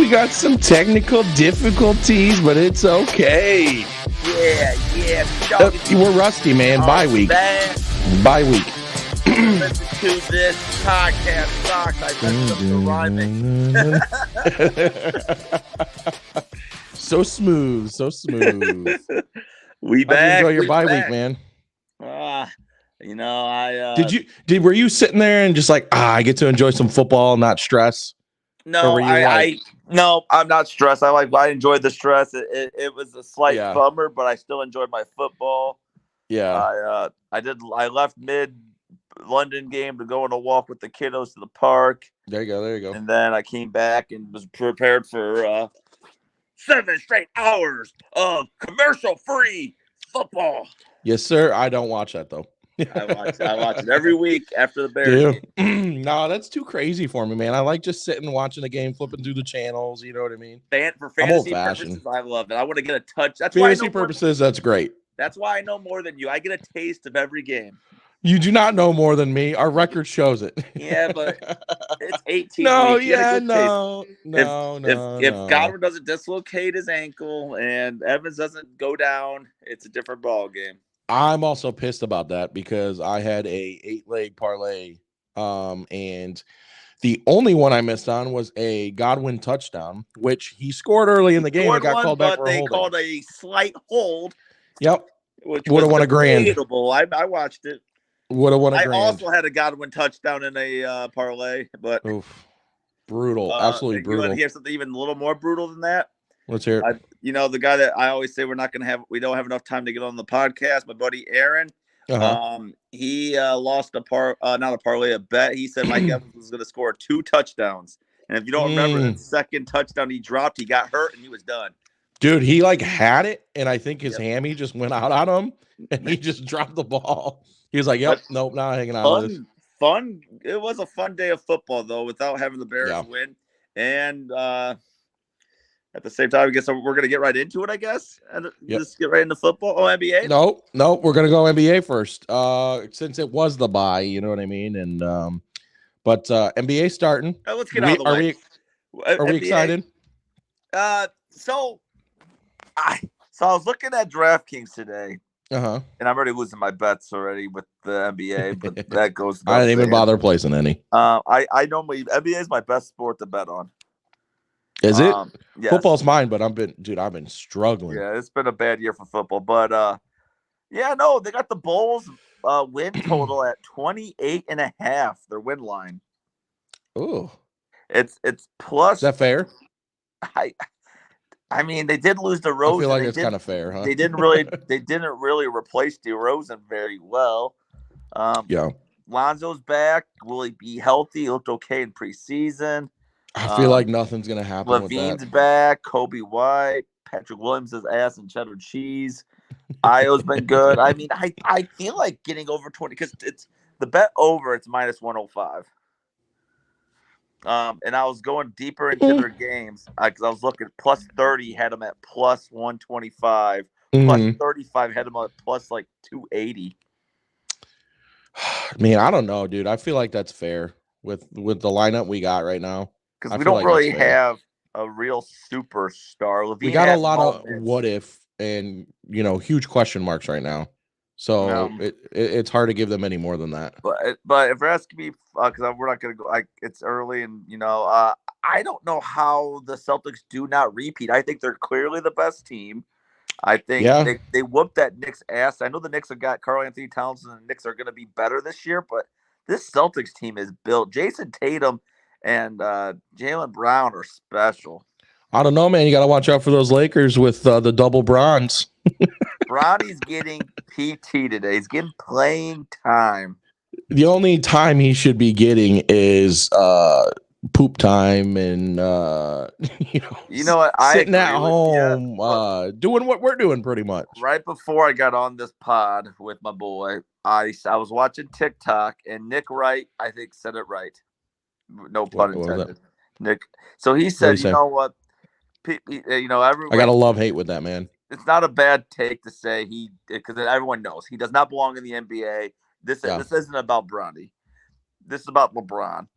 we got some technical difficulties, but it's okay. Yeah. We're rusty, man. Bye week. Bye week. Listen to this podcast Sox. I messed up the rhyming. So smooth. We How'd back. you enjoy your bye week, man? Were you sitting there and just like, I get to enjoy some football, not stress? No, no, I'm not stressed. I enjoyed the stress. It was a slight bummer, but I still enjoyed my football. Yeah. I left mid London game to go on a walk with the kiddos to the park. There you go. And then I came back and was prepared for 7 straight hours of commercial-free football. Yes, sir. I don't watch that though. I watch it every week after the Bears game. No, that's too crazy for me, man. I like just sitting watching the game, flipping through the channels. You know what I mean? For fantasy purposes, I love it. I want to get a touch. That's fantasy purposes, that's great. That's why I know more than you. I get a taste of every game. You do not know more than me. Our record shows it. Yeah, but it's 18 no, weeks. Yeah, no. If Godwin doesn't dislocate his ankle and Evans doesn't go down, it's a different ball game. I'm also pissed about that because I had a 8-leg parlay, and the only one I missed on was a Godwin touchdown, which he scored early in the game and got called back for a holding. They called a slight hold. Yep. Which would have won a grand. I watched it. Would have won a grand. I also had a Godwin touchdown in a parlay, but brutal, absolutely brutal. You want to hear something even a little more brutal than that? Let's hear it. The guy that I always say we don't have enough time to get on the podcast. My buddy Aaron, he lost not a parlay, a bet. He said Mike Evans was going to score 2 touchdowns, and if you don't remember the second touchdown he dropped, he got hurt and he was done. Dude, he had it, and I think his hammy just went out on him, and he just dropped the ball. He was like, "Yep, nope, not hanging on to this." Fun. It was a fun day of football though, without having the Bears win, and at the same time, I guess we're gonna get right into it. I guess and just get right into football. Oh, NBA? No, we're gonna go NBA first. Since it was the bye, you know what I mean. And but NBA starting. Let's get out of the way. Are we excited? So I was looking at DraftKings today. And I'm already losing my bets already with the NBA, but that goes. I didn't even bother placing any. I normally NBA is my best sport to bet on. Is it? Yes. Football's mine, but I've been struggling. Yeah, it's been a bad year for football, but they got the Bulls win total at 28.5. Their win line. Oh, it's plus. Is that fair? I mean, they did lose DeRozan. I feel like it's kind of fair, huh? They didn't really replace DeRozan very well. Lonzo's back. Will he be healthy? He looked okay in preseason. I feel like nothing's gonna happen. Levine's back. Kobe White, Patrick Williams' ass and cheddar cheese. Io's been good. I mean, I feel like getting over 20 because it's the bet over. It's minus 105. And I was going deeper into their games because I was looking plus 30 had them at plus 125, plus 35 had them at plus like 280. Man, I don't know, dude. I feel like that's fair with the lineup we got right now. Because we don't really have a real superstar. Levine we got a lot of what if and huge question marks right now. So it's hard to give them any more than that. But if you're asking me, because we're not going to go, it's early, and I don't know how the Celtics do not repeat. I think they're clearly the best team. I think they whooped that Knicks ass. I know the Knicks have got Karl Anthony Towns, and the Knicks are going to be better this year. But this Celtics team is built. Jason Tatum and Jaylen Brown are special. I don't know, man. You got to watch out for those Lakers with the double bronze. Bronny's getting PT today. He's getting playing time. The only time he should be getting is poop time and sitting at home doing what we're doing pretty much. Right before I got on this pod with my boy, I was watching TikTok and Nick Wright, I think, said it right. No pun intended. Nick. So he said, you know what? Everyone, I got to love-hate with that, man. It's not a bad take to say because everyone knows he does not belong in the NBA. This isn't about Bronny. This is about LeBron.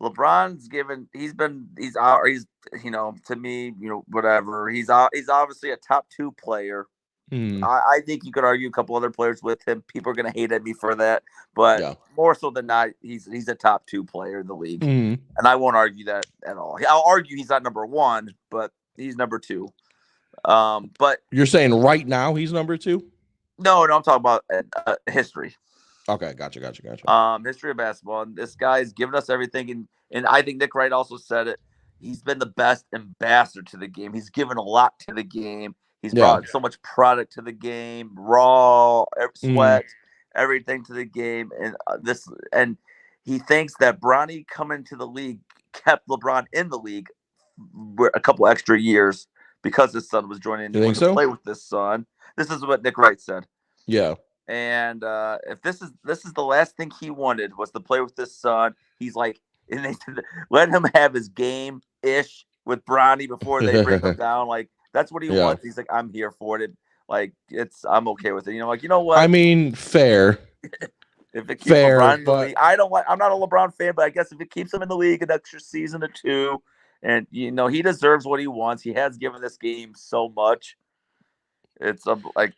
LeBron's to me, whatever. He's obviously a top 2 player. I think you could argue a couple other players with him. People are going to hate at me for that, but more so than not, he's a top 2 player in the league, and I won't argue that at all. I'll argue he's not number 1, but he's number 2. But you're saying right now he's number 2? No, I'm talking about history. Okay, gotcha. History of basketball, and this guy's given us everything, and I think Nick Wright also said it. He's been the best ambassador to the game. He's given a lot to the game. He's brought so much product to the game, raw sweat, everything to the game, and he thinks that Bronny coming to the league kept LeBron in the league a couple extra years because his son was joining to play with this son. This is what Nick Wright said. Yeah. And if this is the last thing he wanted was to play with this son, he's like, and they said, let him have his game ish with Bronny before they bring him down. Like that's what he wants. He's like, I'm here for it. Like I'm okay with it. You know what? I mean, fair. If it keeps LeBron in the league, I'm not a LeBron fan, but I guess if it keeps him in the league an extra season or 2, and he deserves what he wants. He has given this game so much. It's like,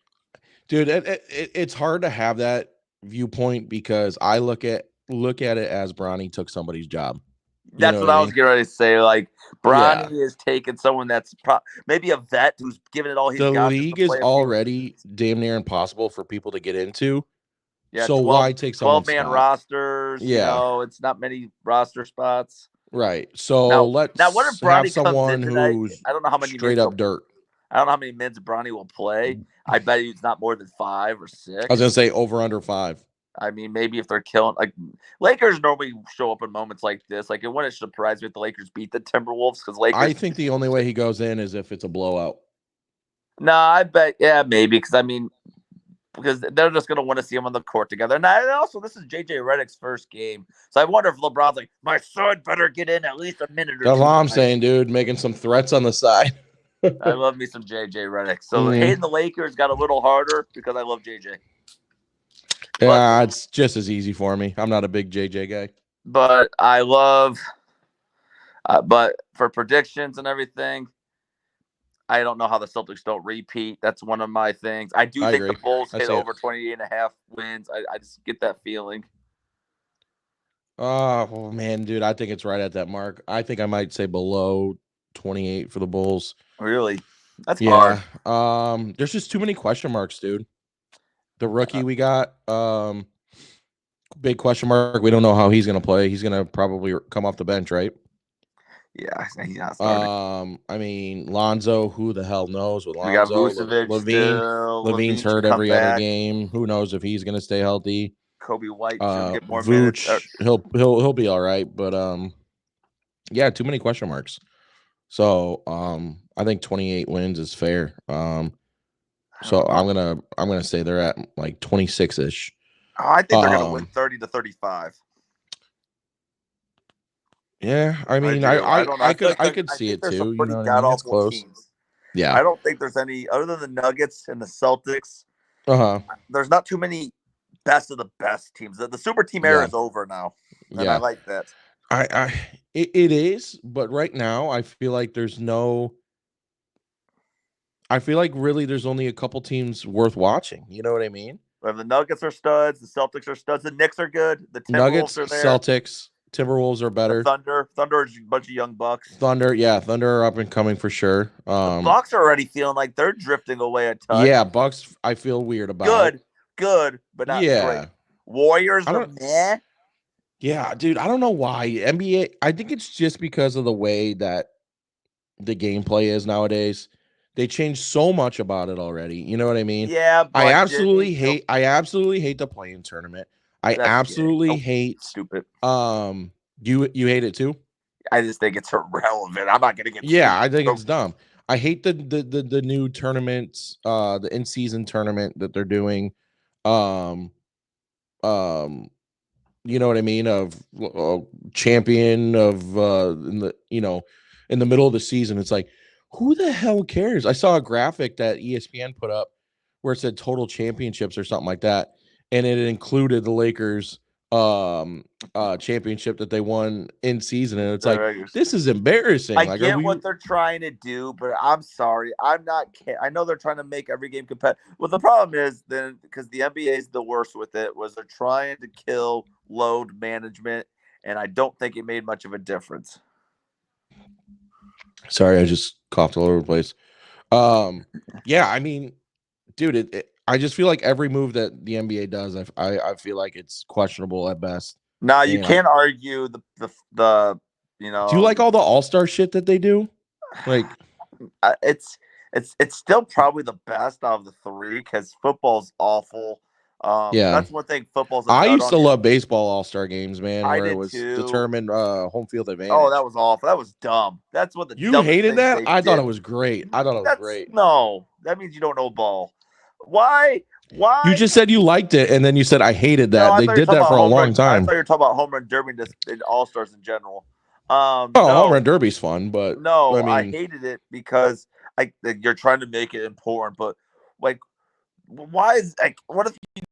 dude, it's hard to have that viewpoint because I look at it as Bronny took somebody's job. That's what I was getting ready to say. Like Bronny is taking someone that's maybe a vet who's giving it all he's got. The league is already damn near impossible for people to get into. Yeah, so why take 12-man rosters? Yeah, it's not many roster spots. Right. So let's what if Bronny have someone who's I don't know how many straight up dirt. I don't know how many minutes Bronny will play. I bet it's not more than 5 or 6. I was gonna say over under 5. I mean, maybe if they're killing, like Lakers normally show up in moments like this. Like it wouldn't surprise me if the Lakers beat the Timberwolves because Lakers. I think the only way he goes in is if it's a blowout. No, I bet maybe because they're just gonna want to see him on the court together. And also, this is JJ Redick's first game, so I wonder if LeBron's like, my son better get in at least a minute or 2. That's what I'm saying, dude. Making some threats on the side. I love me some JJ Redick. So hating the Lakers got a little harder because I love JJ. Yeah, it's just as easy for me. I'm not a big JJ guy. But I love but for predictions and everything, I don't know how the Celtics don't repeat. That's one of my things. I think the Bulls hit over 28.5 wins. I just get that feeling. Oh, man, dude. I think it's right at that mark. I think I might say below 28 for the Bulls. Really? That's hard. There's just too many question marks, dude. The rookie we got, big question mark. We don't know how he's going to play. He's going to probably come off the bench, right? Yeah, he's not starting. I mean, Lonzo, who the hell knows with Lonzo? We got Vucevic Levine's hurt every other game. Who knows if he's going to stay healthy? Kobe White should get more minutes. He'll be all right, but yeah, too many question marks. So I think 28 wins is fair. So I'm gonna say they're at like 26-ish. Oh, I think they're gonna win 30 to 35. Yeah, I mean, I could see it too. You know, it's close. Teams. Yeah, I don't think there's any other than the Nuggets and the Celtics. There's not too many best of the best teams. The super team era is over now, and I like that. It is, but right now I feel like there's no. I feel like really there's only a couple teams worth watching. You know what I mean? Well, the Nuggets are studs. The Celtics are studs. The Knicks are good. The Timberwolves Nuggets, are there. Celtics, Timberwolves are better. The Thunder is a bunch of young Bucks. Thunder are up and coming for sure. The Bucks are already feeling like they're drifting away a touch. Yeah, Bucks. I feel weird about. Good, but not great. Warriors are meh. Yeah, dude, I don't know why NBA. I think it's just because of the way that the gameplay is nowadays. They changed so much about it already. You know what I mean? Yeah. I absolutely hate the play-in tournament. I absolutely hate. Stupid. You hate it too? I just think it's irrelevant. I'm not gonna get. Yeah, I think it's dumb. I hate the new tournaments, the in-season tournament that they're doing. You know what I mean? Of champion of in the middle of the season, it's like, who the hell cares? I saw a graphic that ESPN put up where it said total championships or something like that, and it included the Lakers championship that they won in season, and it's like, this is embarrassing. I get what they're trying to do, but I'm sorry, I'm not. I know they're trying to make every game competitive. Well, the problem is then because the NBA is the worst with it, was they're trying to kill load management, and I don't think it made much of a difference. Sorry, I just coughed all over the place. Yeah, I mean, dude, I just feel like every move that the NBA does, I feel like it's questionable at best. Now you can't argue the you know. Do you like all the All-Star shit that they do? Like, it's still probably the best out of the three because football's awful. That's one thing football's. I used to love baseball All-Star games, man, where it was determined home field advantage. Oh, that was awful. That was dumb. That's what you hated that. I thought it was great. I thought it was great. No, that means you don't know ball. Why? You just said you liked it, and then you said I hated that. No, they did that for a long time. I thought you were talking about home run derby and All-Stars in general. No, home run derby's fun, but no, I hated it because you're trying to make it important. But like, why is what if you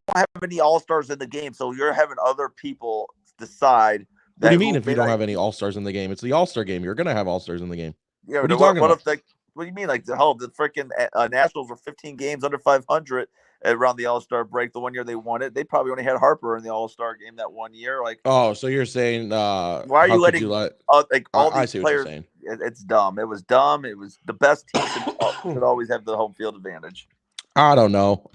don't have any All-Stars in the game? So you're having other people decide. What do you mean if you don't have any All-Stars in the game? It's the All-Star game. You're gonna have All-Stars in the game. Yeah, what are you talking about? What do you mean? Like the freaking Nationals were 15 games under 500 around the All-Star break. The one year they won it, they probably only had Harper in the All-Star game that 1 year. Like, oh, so you're saying why are you letting all these players? It's dumb. It was dumb. It was the best team should always have the home field advantage. I don't know.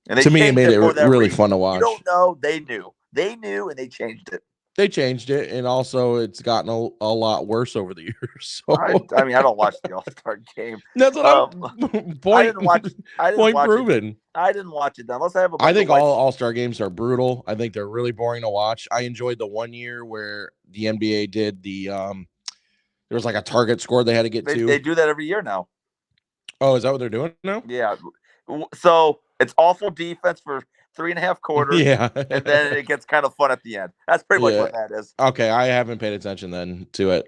And to me, it made it really fun to watch. You don't know. They knew, and they changed it. They changed it, and also it's gotten a lot worse over the years. So. I mean, I don't watch the All-Star game. That's what I'm point proven. I didn't watch it unless I have. I think all All-Star games are brutal. I think they're really boring to watch. I enjoyed the 1 year where the NBA did the there was like a target score they had to get to. They do that every year now. Oh, is that what they're doing now? Yeah. So it's awful defense for 3.5 quarters. Yeah. And then it gets kind of fun at the end. That's pretty much what that is. Okay. I haven't paid attention then to it.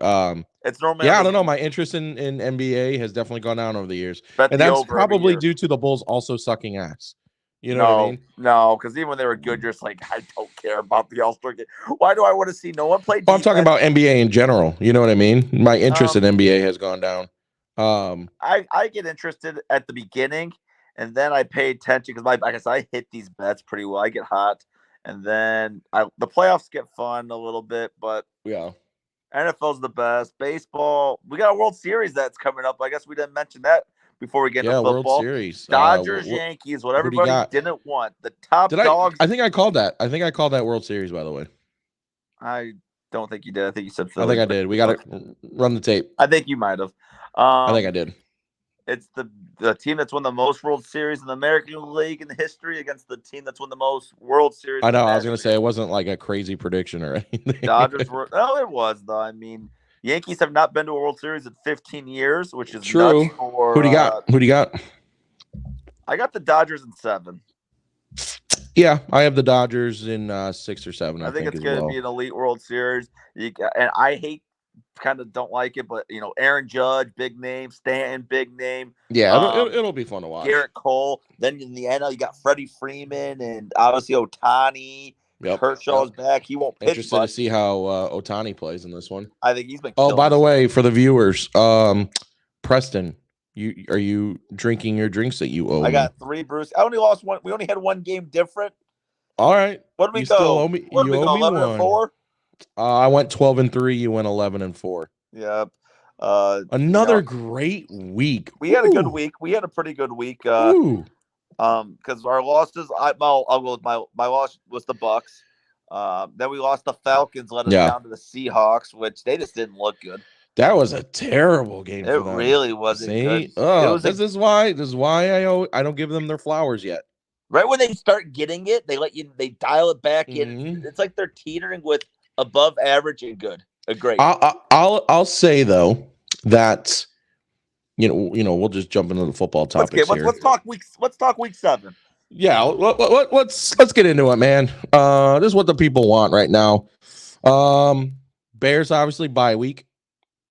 It's normally. Yeah, I don't know. My interest in NBA has definitely gone down over the years. And that's probably due to the Bulls also sucking ass. You know what I mean? No, because even when they were good, you're just like, I don't care about the All-Star game. Why do I want to see no one play defense? Well, I'm talking about NBA in general. You know what I mean? My interest in NBA has gone down. I get interested at the beginning. And then I pay attention because I guess I hit these bets pretty well. I get hot, and then the playoffs get fun a little bit. But yeah, NFL's the best. Baseball, we got a World Series that's coming up. I guess we didn't mention that before we get into football. World Series, Dodgers, Yankees, what everybody didn't want. The top dogs. I think I called that. I think I called that World Series. By the way, I don't think you did. I think you said Philly. I think I did. We got to run the tape. I think you might have. I think I did. It's the team that's won the most World Series in the American League in history against the team that's won the most World Series. I know. I was going to say it wasn't like a crazy prediction or anything. Dodgers were. Oh, it was though. I mean, Yankees have not been to a World Series in 15 years, which is true. Nuts for, Who do you got? Who do you got? I got the Dodgers in 7. Yeah, I have the Dodgers in 6 or 7. I think it's going to be an elite World Series. And I kind of don't like it, but Aaron Judge, big name, Stanton, big name. Yeah, it'll be fun to watch. Garrett Cole. Then in the NL, you got Freddie Freeman and obviously Ohtani. Yep. Kershaw's back. He won't pitch. Interested to see how Ohtani plays in this one. I think he's been. Oh, by the way, for the viewers, Preston, are you drinking your drinks that you owe? I got 3 brews. I only lost 1. We only had 1 game different. All right. What did we go? Still owe me, what did we go? 11-4. I went 12-3. You went 11-4. Yep. Another great week. We had a good week. We had a pretty good week. Because our losses. I'll go with my loss was the Bucks. Then we lost the Falcons. Let us down to the Seahawks, which they just didn't look good. That was a terrible game. It really wasn't good. Oh, this is why I don't give them their flowers yet. Right when they start getting it, they dial it back in. It's like they're teetering with above average and good. Great. I'll say though that we'll just jump into the football topics here. Let's talk week 7. Yeah, let's get into it, man. This is what the people want right now. Bears obviously bye week.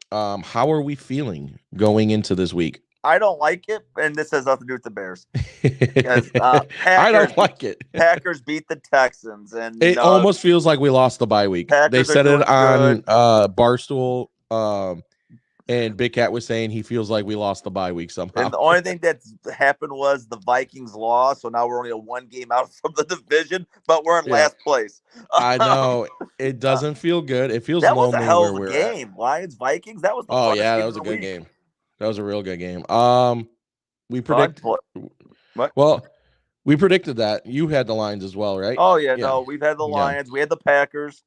How are we feeling going into this week? I don't like it, and this has nothing to do with the Bears. Because I don't like it. Packers beat the Texans, and it almost feels like we lost the bye week. They said it on Barstool, and Big Cat was saying he feels like we lost the bye week somehow. And the only thing that happened was the Vikings lost, so now we're only a 1 game out from the division, but we're in last place. I know it doesn't feel good. It feels that lonely was a hell of where a we're game. At. Lions Vikings. That was the funnest game that was a good week. game. That was a real good game. We predicted what? Well, we predicted that. You had the Lions as well, right? Oh yeah. No, we've had the Lions. We had the Packers.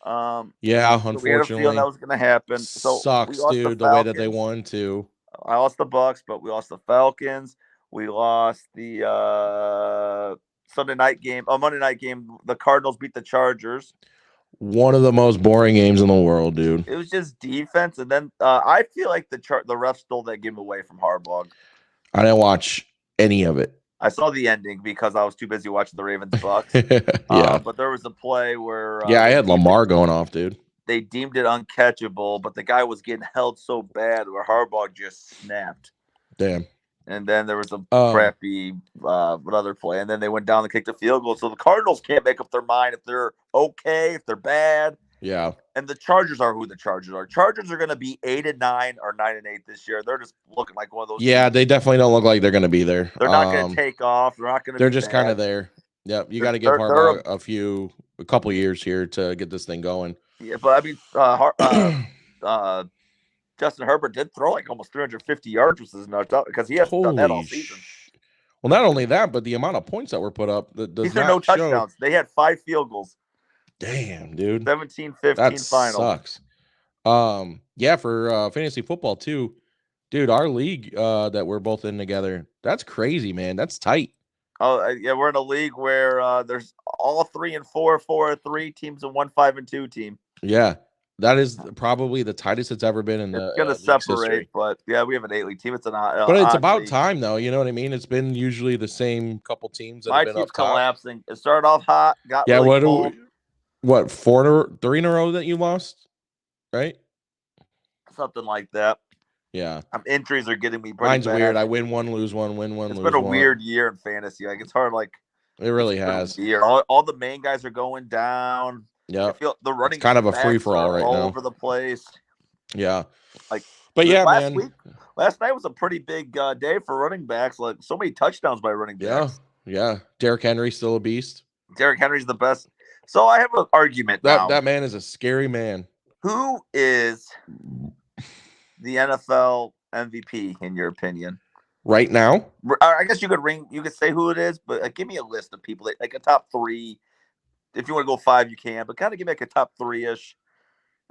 Unfortunately, we had a feeling that was going to happen. So sucks, dude. The way that they won too. I lost the Bucks, but we lost the Falcons. We lost the Monday night game. The Cardinals beat the Chargers. One of the most boring games in the world, dude. It was just defense, and then I feel like the refs stole that game away from Harbaugh. I didn't watch any of it. I saw the ending because I was too busy watching the Ravens Bucks. But there was a play where I had Lamar going off, dude. They deemed it uncatchable, but the guy was getting held so bad where Harbaugh just snapped. Damn. And then there was a crappy another play, and then they went down and kicked the field goal. So the Cardinals can't make up their mind if they're okay, if they're bad. Yeah. And the Chargers are who the Chargers are. Chargers are going to be 8-9 or 9-8 this year. They're just looking like one of those. Yeah, teams. They definitely don't look like they're going to be there. They're not going to take off. They're not going to. They're just kind of there. Yep. You got to give Harbaugh a couple years here to get this thing going. Yeah, but I mean, Justin Herbert did throw like almost 350 yards, which is nuts because he hasn't done that all season. Well, not only that, but the amount of points that were put up these are no touchdowns. They had 5 field goals. Damn, dude. 17-15 final. Sucks. For fantasy football too, dude. Our league that we're both in together, that's crazy, man. That's tight. Oh yeah, we're in a league where there's all 3 and 4, 4-3 teams, and 1 5-2 team. Yeah, that is probably the tightest it's ever been in the. It's gonna separate, history. But yeah, we have an 8-league team. It's but it's about league. Time, though. You know what I mean? It's been usually the same couple teams that my have been team's up top. Collapsing. It started off hot. Got really cold. What 3 in a row that you lost, right? Something like that. Yeah. Injuries are getting me pretty Mine's bad. weird. I win one, lose one, win one, lose one. It's been a weird year in fantasy. Like it's hard. Like it really has. All the main guys are going down. Yeah. I feel the running it's kind of a free for all right now. All over the place. Yeah. But yeah, last night was a pretty big day for running backs. Like so many touchdowns by running backs. Yeah. Derrick Henry's still a beast. Derrick Henry's the best. So I have an argument now. That man is a scary man. Who is the NFL MVP in your opinion? Right now? I guess you could say who it is, but give me a list of people, like a top 3. If you want to go 5, you can, but kind of give me like a top 3-ish.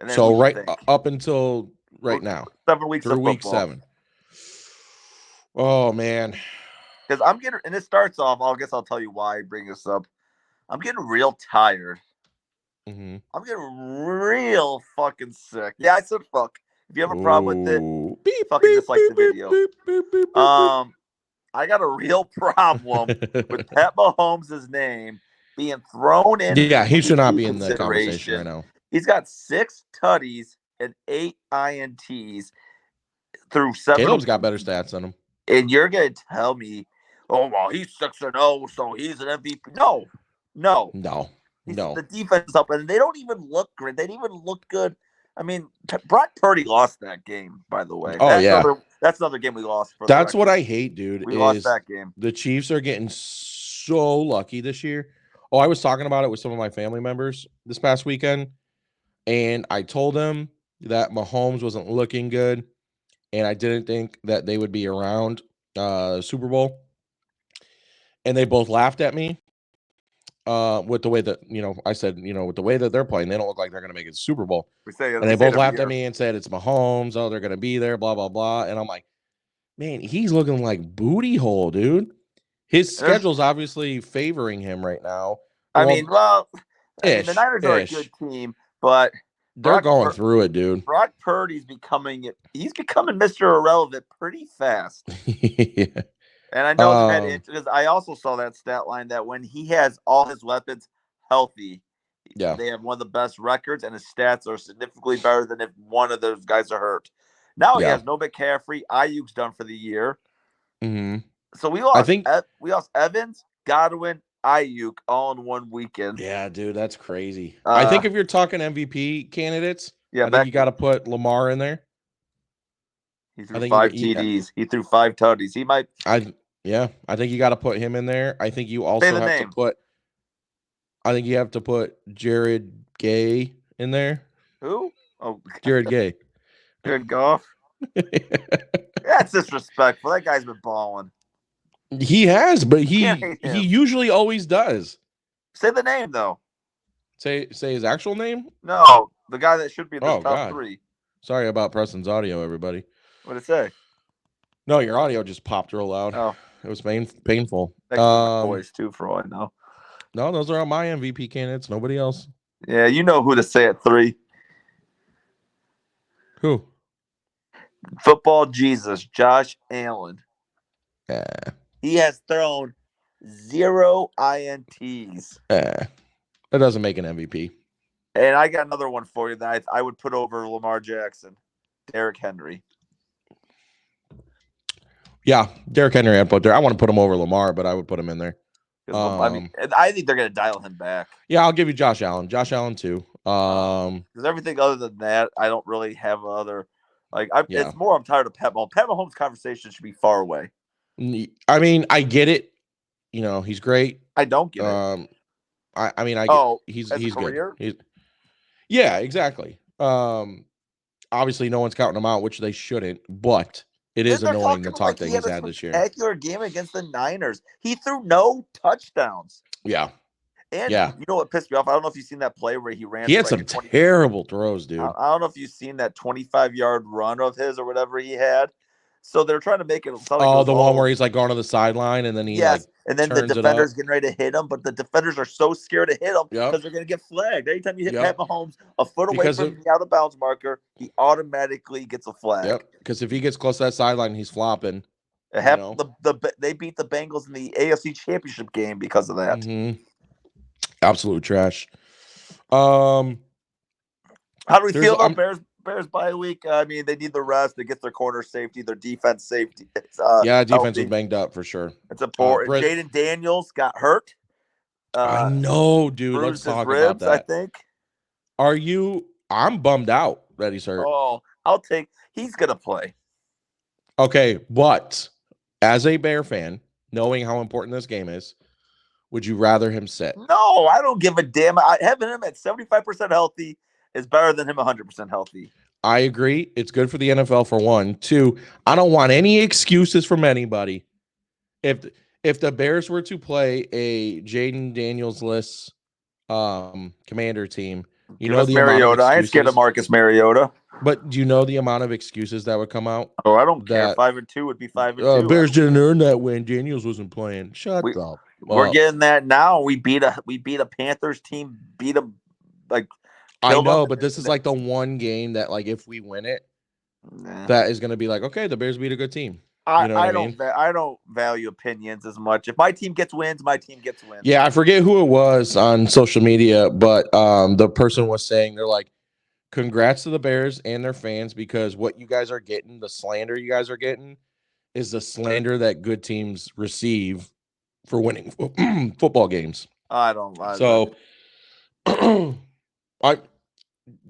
And then so up until right now. 7 weeks through week 7. Oh man. Because I'm getting, and it starts off, I guess I'll tell you why I bring this up. I'm getting real tired. Mm-hmm. I'm getting real fucking sick. Yeah, I said fuck. If you have a problem with it, fucking dislike the video. I got a real problem with Pat Mahomes' name being thrown in. Yeah, he should not be in the conversation right now. He's got 6 tutties and 8 INTs through 7. Caleb's got better stats than him. And you're gonna tell me, oh well, he's 6-0, so he's an MVP. No. The defense is up, and they don't even look great. They didn't even look good. I mean, Brock Purdy lost that game, by the way. That's another game we lost. That's what I hate, dude. We lost that game. The Chiefs are getting so lucky this year. Oh, I was talking about it with some of my family members this past weekend, and I told them that Mahomes wasn't looking good, and I didn't think that they would be around Super Bowl. And they both laughed at me with the way that, I said, with the way that they're playing, they don't look like they're going to make it to Super Bowl. And they both laughed at me and said, it's Mahomes. Oh, they're going to be there, blah, blah, blah. And I'm like, man, he's looking like booty hole, dude. His schedule's obviously favoring him right now. The Niners are a good team, but they're going through it, dude. Brock Purdy's becoming Mr. Irrelevant pretty fast. Yeah. And I know because I also saw that stat line that when he has all his weapons healthy, they have one of the best records, and his stats are significantly better than if one of those guys are hurt. Now he has no McCaffrey. Ayuk's done for the year. Mm-hmm. So we lost Evans, Godwin, Ayuk all in one weekend. Yeah, dude, that's crazy. I think if you're talking MVP candidates, I think you got to put Lamar in there. He threw 5 TDs. He threw 5 tutties. He might. I think you got to put him in there. I think you also have to put. I think you have to put Jared Gay in there. Who? Oh, Jared Gay. Jared Goff. That's disrespectful. That guy's been balling. He has, but he usually always does. Say the name though. Say his actual name? No, the guy that should be in the top 3. Sorry about Preston's audio, everybody. What did it say? No, your audio just popped real loud. Oh, it was painful. Voice too, for all I know. No, those are all my MVP candidates. Nobody else. Yeah, you know who to say at 3. Who? Football Jesus, Josh Allen. Yeah. He has thrown 0 INTs. That doesn't make an MVP. And I got another one for you that I would put over Lamar Jackson. Derrick Henry. Yeah, Derrick Henry I'd put there. I want to put him over Lamar, but I would put him in there. I think they're going to dial him back. Yeah, I'll give you Josh Allen. Josh Allen too. Because everything other than that, I don't really have other. It's more I'm tired of Pat Mahomes. Pat Mahomes' conversation should be far away. I mean, I get it. You know, he's great. I don't get it. I mean, I get he's good. Yeah, exactly. Obviously, no one's counting him out, which they shouldn't. But it is annoying the talk that he's had this year. Spectacular game against the Niners. He threw no touchdowns. Yeah. And you know what pissed me off? I don't know if you've seen that play where he ran. He had some terrible throws, dude. I don't know if you've seen that 25-yard run of his or whatever he had. So they're trying to make it sound like the one where he's like going to the sideline and then and then the defender's getting ready to hit him, but the defenders are so scared to hit him because they're going to get flagged. Anytime you hit Pat Mahomes a foot away from the out of bounds marker, he automatically gets a flag. Yep, because if he gets close to that sideline, he's flopping. They beat the Bengals in the AFC Championship game because of that. Mm-hmm. Absolute trash. How do we feel about Bears bye week? I mean, they need the rest. They get their corner safety, their defense safety. Defense was banged up for sure. It's important. Jaden Daniels got hurt. I know, dude. Let's talk about that. I think. I'm bummed out that he's hurt. Oh, he's going to play. Okay, but as a Bear fan, knowing how important this game is, would you rather him sit? No, I don't give a damn. Having him at 75% healthy is better than him 100% healthy. I agree. It's good for the NFL for 1. 2, I don't want any excuses from anybody. If the Bears were to play a Jaden Daniels-less commander team, Mariota. I ain't scared of Marcus Mariota. But do you know the amount of excuses that would come out? Oh, I don't care. 5-2 would be 5-2. Bears didn't earn that win. Daniels wasn't playing. Shut up. We're getting that now. We beat a Panthers team. Beat them like. I know, but this is like the one game that, like, if we win it, that is going to be like, okay, the Bears beat a good team. I don't value opinions as much. If my team gets wins, my team gets wins. Yeah, I forget who it was on social media, but the person was saying, they're like, congrats to the Bears and their fans, because what you guys are getting, the slander you guys are getting, is the slander that good teams receive for winning football games.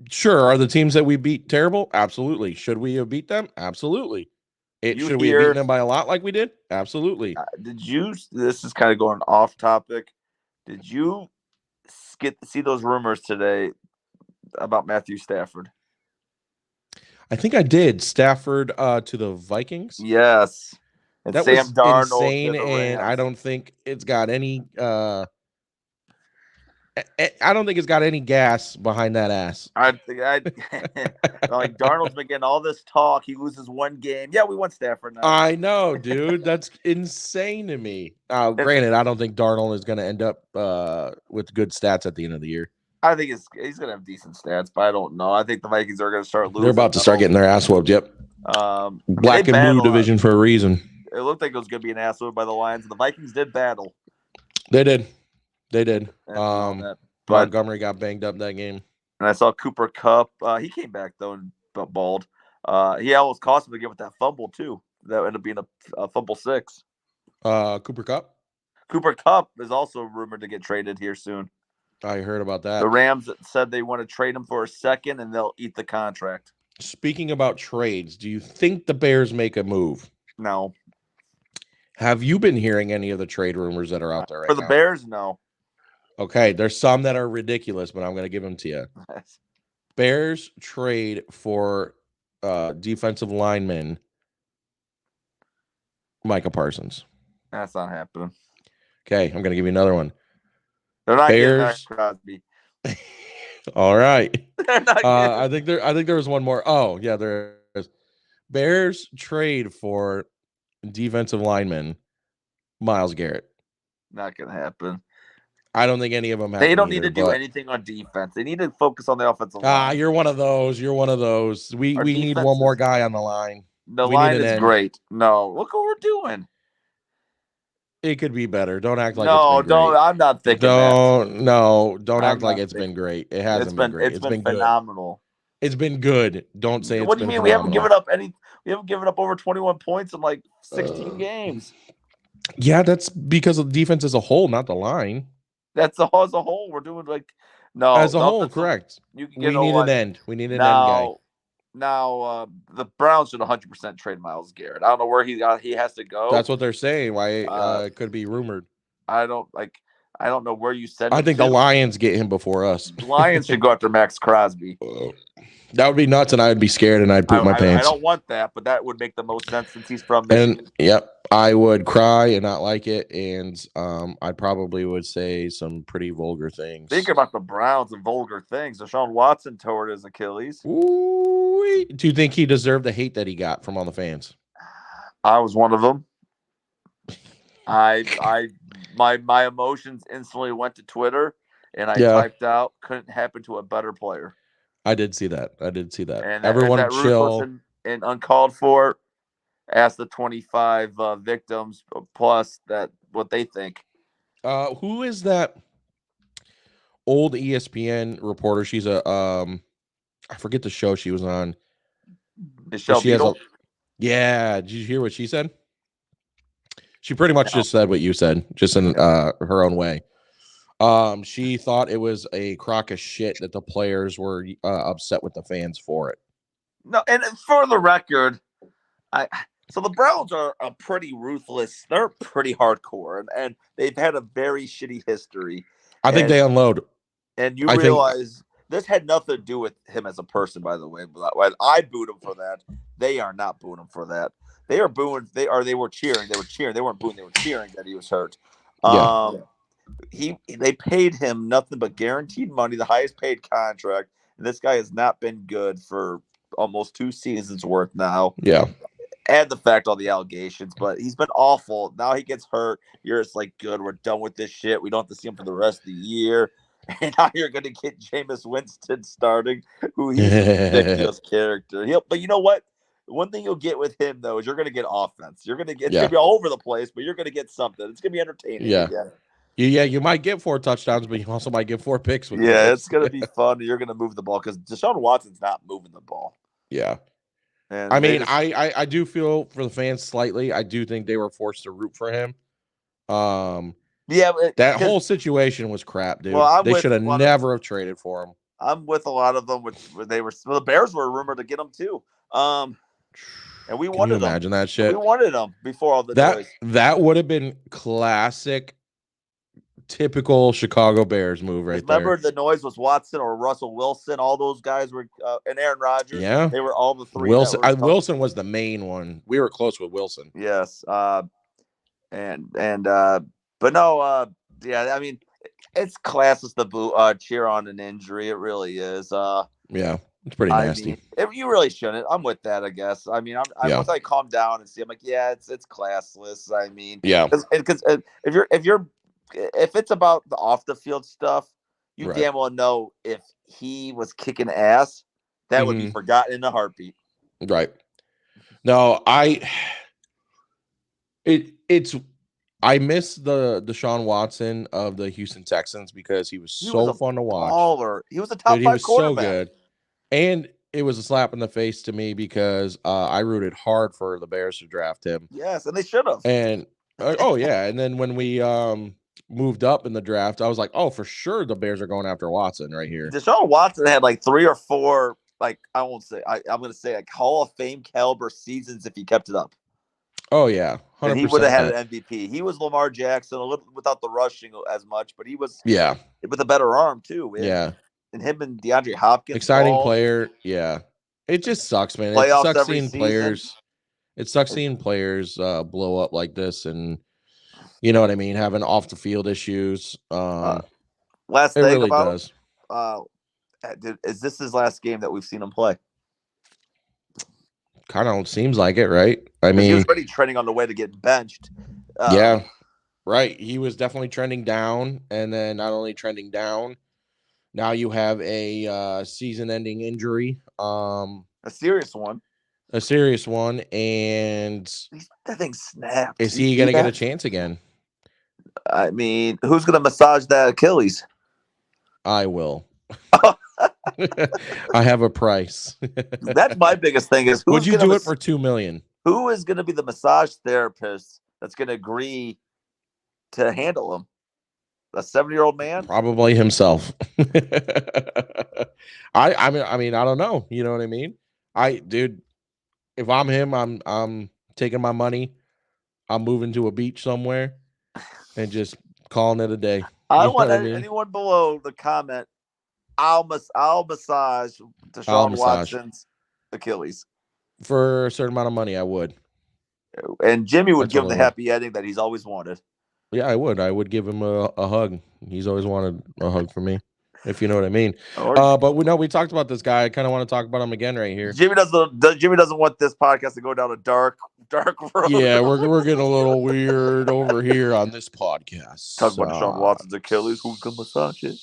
Sure, are the teams that we beat terrible? Absolutely. Should we have beat them? Absolutely. Should we have beaten them by a lot like we did? Absolutely. This is kind of going off topic. Did you see those rumors today about Matthew Stafford? I think I did. Stafford to the Vikings? Yes. And that Sam was Darnold insane, and I don't think it's got any I don't think it's got any gas behind that ass. Like Darnold's been getting all this talk. He loses one game. Yeah, we won Stafford now. I know, dude. That's insane to me. Granted, I don't think Darnold is going to end up with good stats at the end of the year. I think he's going to have decent stats, but I don't know. I think the Vikings are going to start losing. They're about to start getting their ass whooped. Yep. Black and blue division for a reason. It looked like it was going to be an ass whooped by the Lions, and the Vikings did battle. They did. Montgomery got banged up that game. And I saw Cooper Kupp. He came back, though, and bald. He almost cost him again with that fumble too. That ended up being a fumble 6. Cooper Kupp. Cooper Kupp is also rumored to get traded here soon. I heard about that. The Rams said they want to trade him for a second, and they'll eat the contract. Speaking about trades, do you think the Bears make a move? No. Have you been hearing any of the trade rumors that are out there right now? For the Bears, no. Okay, there's some that are ridiculous, but I'm going to give them to you. Bears trade for defensive lineman Micah Parsons. That's not happening. Okay, I'm going to give you another one. They're not getting Max Crosby. All right. I think there was one more. Oh, yeah, there is. Bears trade for defensive lineman Myles Garrett. Not going to happen. I don't think any of them have. They don't need to do anything on defense. They need to focus on the offensive line. You're one of those. We need one more guy on the line. The line is great. No, look what we're doing. It could be better. Don't act like no, it's been don't. Great. I'm not thinking Don't act like it's been great. It hasn't been great. It's been phenomenal. Good. It's been good. Don't say it's been What do you mean? Phenomenal. We haven't given up over 21 points in like 16 games. Yeah, that's because of the defense as a whole, not the line. That's as a whole. We're doing as a whole, correct. We need an end. We need an end guy. Now, the Browns should 100% trade Myles Garrett. I don't know where he has to go. That's what they're saying. Why it could be rumored. I don't know where you said. I think the Lions get him before us. The Lions should go after Max Crosby. That would be nuts, and I'd be scared, and I'd poop my pants. I don't want that, but that would make the most sense since he's from Michigan. And yep, I would cry and not like it, and I probably would say some pretty vulgar things. Think about the Browns and vulgar things. Deshaun Watson tore his Achilles. Ooh, do you think he deserved the hate that he got from all the fans? I was one of them. My emotions instantly went to Twitter, and I typed out, "Couldn't happen to a better player." I did see that. And everyone chill and uncalled for. Ask the 25 victims plus that what they think. Who is that old ESPN reporter? She's I forget the show she was on. Michelle Beadle? Yeah. Did you hear what she said? She pretty much just said what you said, just in her own way. She thought it was a crock of shit that the players were upset with the fans for it. No, and for the record, so the Browns are a pretty ruthless. They're pretty hardcore, and they've had a very shitty history. I think they unload. And you realize this had nothing to do with him as a person, by the way. But I booed him for that. They are not booing him for that. They are booing. They were cheering. They were cheering. They weren't booing. They were cheering that he was hurt. They paid him nothing but guaranteed money, the highest paid contract. And this guy has not been good for almost 2 seasons worth now. Yeah. Add the fact all the allegations, but he's been awful. Now he gets hurt. You're just like, good, we're done with this shit. We don't have to see him for the rest of the year. And now you're going to get Jameis Winston starting, who he's a ridiculous character. But you know what? One thing you'll get with him, though, is you're going to get offense. You're going to get, it's going to be all over the place, but you're going to get something. It's going to be entertaining. Yeah. Yeah, you might get 4 touchdowns, but you also might get 4 picks. It's going to be fun. You're going to move the ball because Deshaun Watson's not moving the ball. Yeah. And I mean, I do feel for the fans slightly. I do think they were forced to root for him. That whole situation was crap, dude. They should have never have traded for him. I'm with a lot of them, which the Bears were rumored to get him too. And we wanted them. Imagine that shit. We wanted them before all the noise. That would have been classic, typical Chicago Bears move right there. Remember the noise was Watson or Russell Wilson. All those guys were, and Aaron Rodgers. Yeah, they were all the 3. Wilson was the main one. We were close with Wilson. Yes. But no. I mean, it's classist to cheer on an injury. It really is. Yeah. It's pretty nasty. I mean, you really shouldn't. I'm with that, I guess. I mean, once I calm down and see, I'm like, it's classless. I mean, because if it's about the off the field stuff, you damn well know if he was kicking ass, that would be forgotten in a heartbeat. Right. No, I miss the Deshaun Watson of the Houston Texans because he was so fun to watch. Baller. He was a top 5 quarterback. So good. And it was a slap in the face to me because I rooted hard for the Bears to draft him. Yes, and they should have. And oh yeah, and then when we moved up in the draft, I was like, oh, for sure the Bears are going after Watson right here. Deshaun Watson had like 3 or 4, like I'm going to say like Hall of Fame caliber seasons if he kept it up. Oh yeah, 100%. And he would have had an MVP. He was Lamar Jackson, a little without the rushing as much, but he was with a better arm too. And him and DeAndre Hopkins, exciting player. Yeah, it just sucks, man. It sucks seeing players. It sucks seeing players blow up like this, and you know what I mean, having off the field issues. Last it thing really about does. Is this his last game that we've seen him play? Kind of seems like it, right? I mean, he was already trending on the way to get benched. Yeah, right. He was definitely trending down, and then not only trending down, now you have a season-ending injury, a serious one, and that thing snapped. Is he gonna get a chance again? I mean, who's gonna massage that Achilles? I will. I have a price. That's my biggest thing is would you do it for $2 million? Who is going to be the massage therapist that's going to agree to handle him? A 70-year-old man? Probably himself. I mean, I don't know. You know what I mean? Dude, if I'm him, I'm taking my money. I'm moving to a beach somewhere and just calling it a day. I want anyone below the comment. I'll massage Deshaun Watson's Achilles for a certain amount of money. I would, and Jimmy would give him the happy ending that he's always wanted. Yeah, I would. I would give him a hug. He's always wanted a hug from me, if you know what I mean. But we talked about this guy. I kind of want to talk about him again right here. Jimmy doesn't want this podcast to go down a dark road. Yeah, we're getting a little weird over here on this podcast. Talk about Deshaun Watson's Achilles. Who's gonna massage it?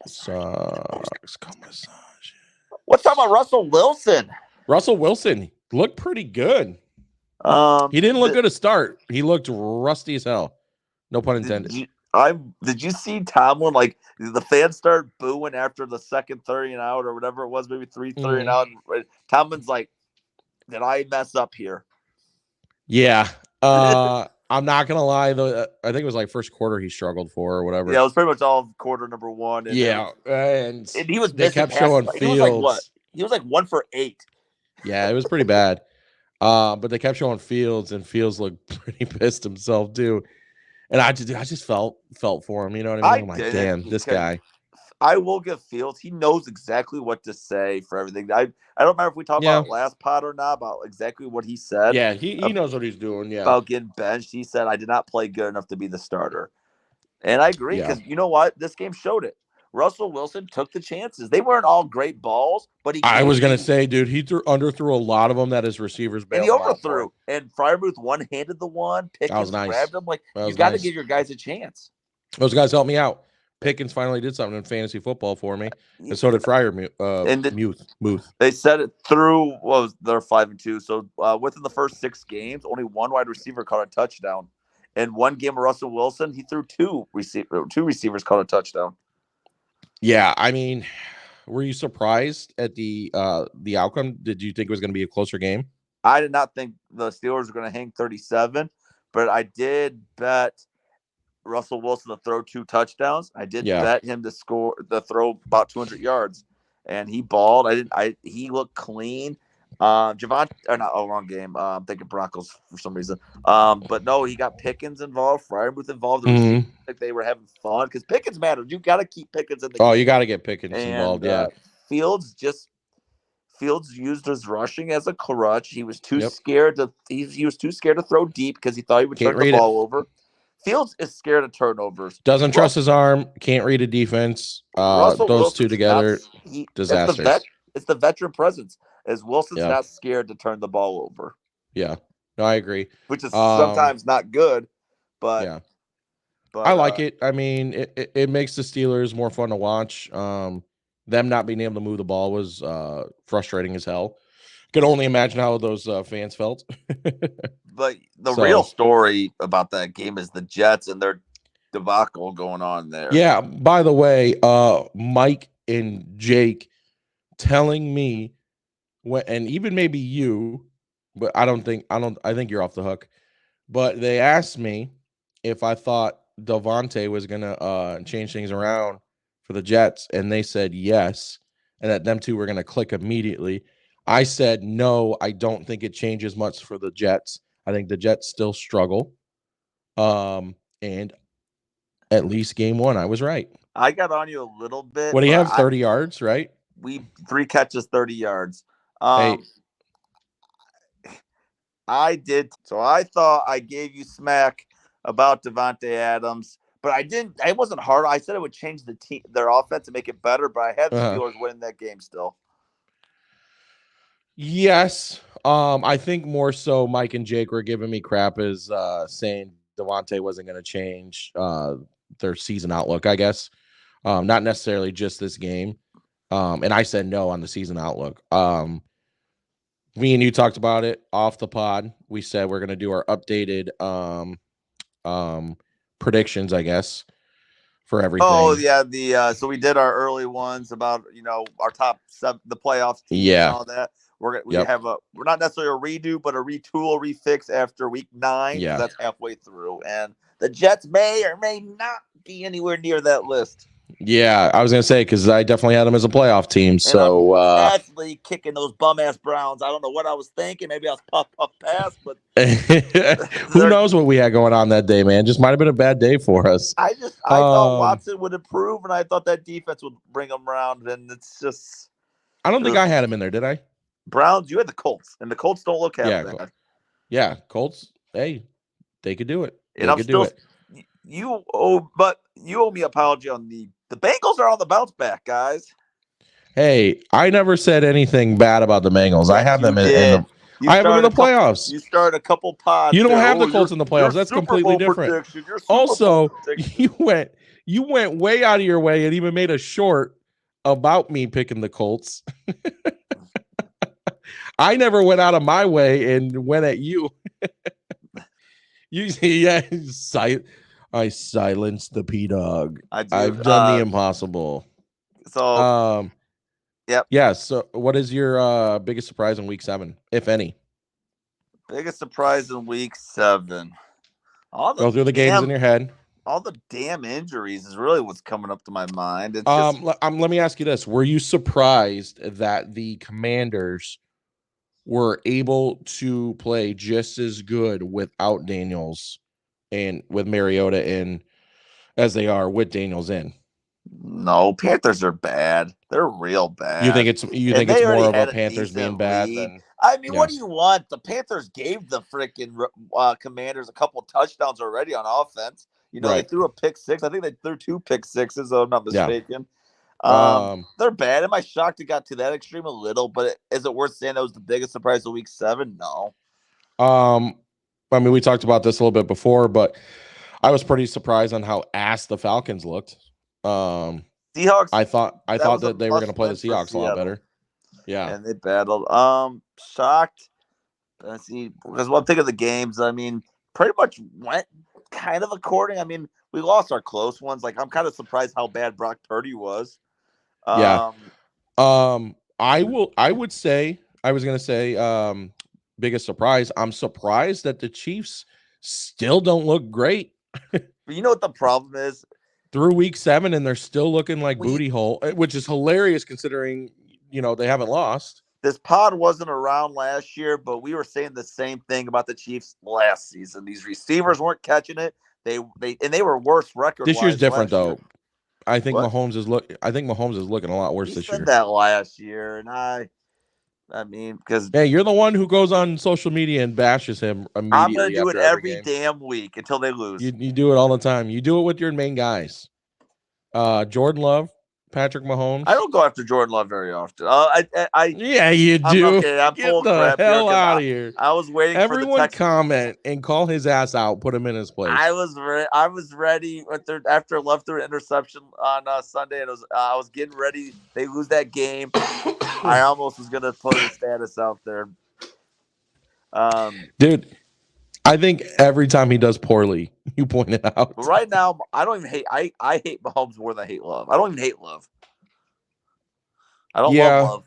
Who's gonna massage it? Let's talk about Russell Wilson. Russell Wilson looked pretty good. He didn't look good to start. He looked rusty as hell. No pun intended. Did you see Tomlin? Like the fans start booing after the second 30 and out or whatever it was, maybe 3-30 and out. Tomlin's like, "Did I mess up here?" Yeah. I'm not gonna lie though. I think it was like first quarter he struggled for or whatever. Yeah, it was pretty much all quarter number one. And and he was. They kept showing Fields. He was like what? He was like 1 for 8. Yeah, it was pretty bad. But they kept showing Fields, and Fields looked pretty pissed himself too. And I just felt for him. You know what I mean? I'm like, damn, this guy. I will give Fields. He knows exactly what to say for everything. I don't remember if we talked about last pod or not about exactly what he said. Yeah, he knows what he's doing. Yeah, about getting benched. He said, "I did not play good enough to be the starter," and I agree because you know what? This game showed it. Russell Wilson took the chances. They weren't all great balls, but I was gonna say, dude, he underthrew a lot of them that his receivers bailed. And he overthrew. And Freiermuth one-handed the one. Pickens grabbed him. Like you got to give your guys a chance. Those guys helped me out. Pickens finally did something in fantasy football for me, and so did Freiermuth. They said it through. Well, they're 5-2. So within the first 6 games, only one wide receiver caught a touchdown. In one game of Russell Wilson, he threw two receivers caught a touchdown. Yeah, I mean, were you surprised at the outcome? Did you think it was going to be a closer game? I did not think the Steelers were going to hang 37, but I did bet Russell Wilson to throw 2 touchdowns. I did bet him to throw about 200 yards, and he balled. He looked clean. Wrong game. I'm thinking Broncos for some reason. But no, he got Pickens involved, Freiermuth involved. Like they were having fun because Pickens mattered. You got to keep Pickens in the game. You got to get Pickens involved. Yeah. Fields used his rushing as a crutch. He was too scared to. He was too scared to throw deep because he thought he would turn the ball over. Fields is scared of turnovers. Doesn't trust his arm. Can't read a defense. Those two together, disaster. It's the veteran presence. As Wilson's not scared to turn the ball over. Yeah, no, I agree. Which is sometimes not good, but I like it. I mean, it makes the Steelers more fun to watch. Them not being able to move the ball was frustrating as hell. Could only imagine how those fans felt. But the real story about that game is the Jets and their debacle going on there. Yeah. By the way, Mike and Jake telling me and even maybe you, but I think you're off the hook. But they asked me if I thought Devontae was gonna change things around for the Jets, and they said yes, and that them two were gonna click immediately. I said no, I don't think it changes much for the Jets. I think the Jets still struggle. And at least game one, I was right. I got on you a little bit. What do you have? 30 yards, right? We 3 catches, 30 yards. Hey. I did. So I thought I gave you smack about Devontae Adams, but I didn't. I wasn't hard. I said it would change the team, their offense, to make it better. But I had the Steelers winning that game still. Yes, I think more so. Mike and Jake were giving me crap as saying Devontae wasn't going to change their season outlook. I guess not necessarily just this game. And I said no on the season outlook. Me and you talked about it off the pod. We said we're going to do our updated predictions, I guess, for everything. Oh yeah, so we did our early ones about our top 7, the playoffs teams and all that. We're not necessarily a redo, but a retool, refix after week 9. Yeah, that's halfway through, and the Jets may or may not be anywhere near that list. Yeah, I was gonna say because I definitely had them as a playoff team. And so I'm naturally kicking those bum ass Browns. I don't know what I was thinking. Maybe I was puff pass, but who knows what we had going on that day, man? Just might have been a bad day for us. I thought Watson would improve, and I thought that defense would bring them around. And it's just, I don't think I had him in there, did I? Browns, you had the Colts, and the Colts don't look half bad. Yeah, Colts. Hey, they could do it. They could do it. You owe me an apology on the Bengals are on the bounce back, guys. Hey, I never said anything bad about the Bengals. I have them in the playoffs. You started a couple pods. You don't have the Colts in the playoffs. That's completely different. Also, you went way out of your way and even made a short about me picking the Colts. I never went out of my way and went at you. I silenced the P-Dog. I've done the impossible. So, yep. Yeah. So, what is your biggest surprise in week 7, if any? Biggest surprise in week 7. Go through the games in your head. All the damn injuries is really what's coming up to my mind. It's let me ask you this: were you surprised that the Commanders were able to play just as good without Daniels and with Mariota in as they are with Daniels in? No, Panthers are bad. They're real bad. You think it's more of a Panthers being bad than? I mean, what do you want? The Panthers gave the freaking Commanders a couple of touchdowns already on offense. They threw a pick 6. I think they threw 2 pick 6s, if I'm not mistaken. They're bad. Am I shocked it got to that extreme? A little, but is it worth saying that was the biggest surprise of week 7? No. I mean, we talked about this a little bit before, but I was pretty surprised on how ass the Falcons looked. Seahawks. I thought that they were going to play the Seahawks a lot better. Yeah, and they battled. Shocked. Let's see, because when I'm thinking of the games, I mean, pretty much went kind of according. I mean, we lost our close ones. Like, I'm kind of surprised how bad Brock Purdy was. I would say, I was going to say, biggest surprise. I'm surprised that the Chiefs still don't look great. But you know what the problem is? Through week 7, and they're still looking like booty hole, which is hilarious considering, they haven't lost. This pod wasn't around last year, but we were saying the same thing about the Chiefs last season. These receivers weren't catching it. They were worse record. This year's different though. I think Mahomes is looking a lot worse this year. Said that last year, and I mean, because you're the one who goes on social media and bashes him immediately. I'm gonna do it every damn week until they lose. You do it all the time. You do it with your main guys. Jordan Love, Patrick Mahomes. I don't go after Jordan Love very often. Yeah, you do. I'm Get full the crap hell out of here. I was waiting. Everyone for the comment and call his ass out. Put him in his place. I was ready after Love threw an interception on Sunday, and I was getting ready. They lose that game. I almost was gonna put his status out there. Dude, I think every time he does poorly, you point it out. But right now, I don't even hate. I hate Mahomes more than I hate Love. I don't even hate Love. I don't love Love.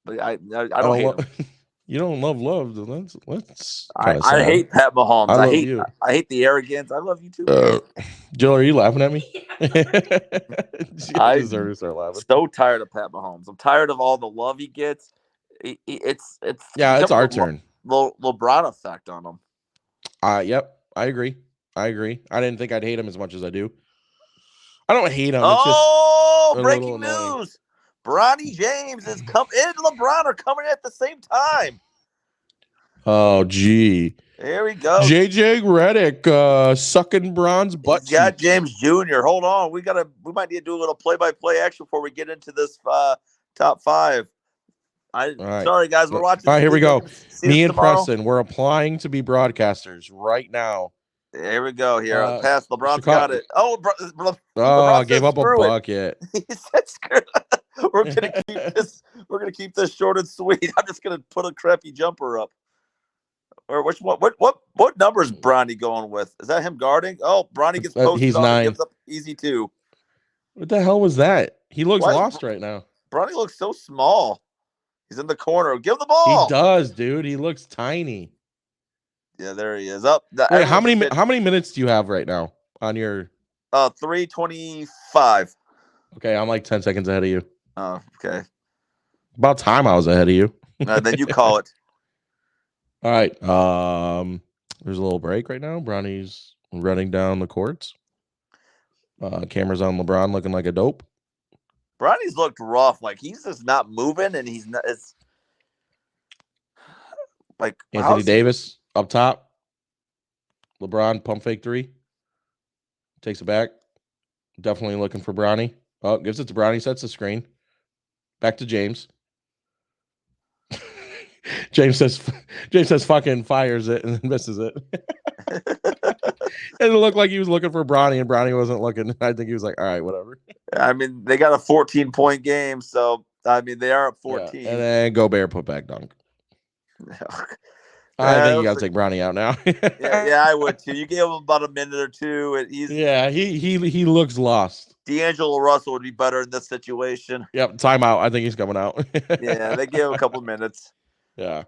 But I don't hate him. You don't love. Let's I hate Pat Mahomes. I hate the arrogance. I love you too. Jill, are you laughing at me? I deserve to start laughing. So tired of Pat Mahomes. I'm tired of all the love he gets. It's our turn. LeBron effect on him. Yep, I agree. I didn't think I'd hate him as much as I do. I don't hate him. Oh, breaking news! Bronny James and LeBron are coming at the same time. Oh, gee. There we go. JJ Redick sucking Bron's butt. He's got James Jr. Hold on. We might need to do a little play-by-play action before we get into this top five. Sorry, guys. We're watching. All right, here we go. Me and Preston, we're applying to be broadcasters right now. There we go. Here, pass. LeBron's got it. Oh, I gave up a bucket. He said, "Screw it." We're gonna keep this. We're gonna keep this short and sweet. I'm just gonna put a crappy jumper up. Or what number is Bronny going with? Is that him guarding? Oh, Bronny gets posted. He's 9. Gives up easy 2. What the hell was that? He looks lost right now. Bronny looks so small. He's in the corner. Give him the ball. He does, dude. He looks tiny. Yeah, there he is. Up. Wait, how many minutes do you have right now on your? 3:25. Okay, I'm like 10 seconds ahead of you. Oh, okay. About time I was ahead of you. Then you call it. All right. There's a little break right now. Bronny's running down the courts. Camera's on LeBron looking like a dope. Bronny's looked rough. Like he's just not moving, and he's not. It's like Anthony Davis up top. LeBron pump fake 3. Takes it back. Definitely looking for Bronny. Oh, gives it to Bronny. Sets the screen. Back to James. James says fucking fires it and then misses it. It looked like he was looking for Bronny and Bronny wasn't looking. I think he was like, all right, whatever. I mean, they got a 14-point game, so I mean they are up 14. Yeah, and then Gobert put back dunk. I think you got to take Bronny out now. yeah, I would too. You gave him about a minute or two, and he looks lost. D'Angelo Russell would be better in this situation. Yep, timeout. I think he's coming out. Yeah, they gave him a couple minutes. Yeah.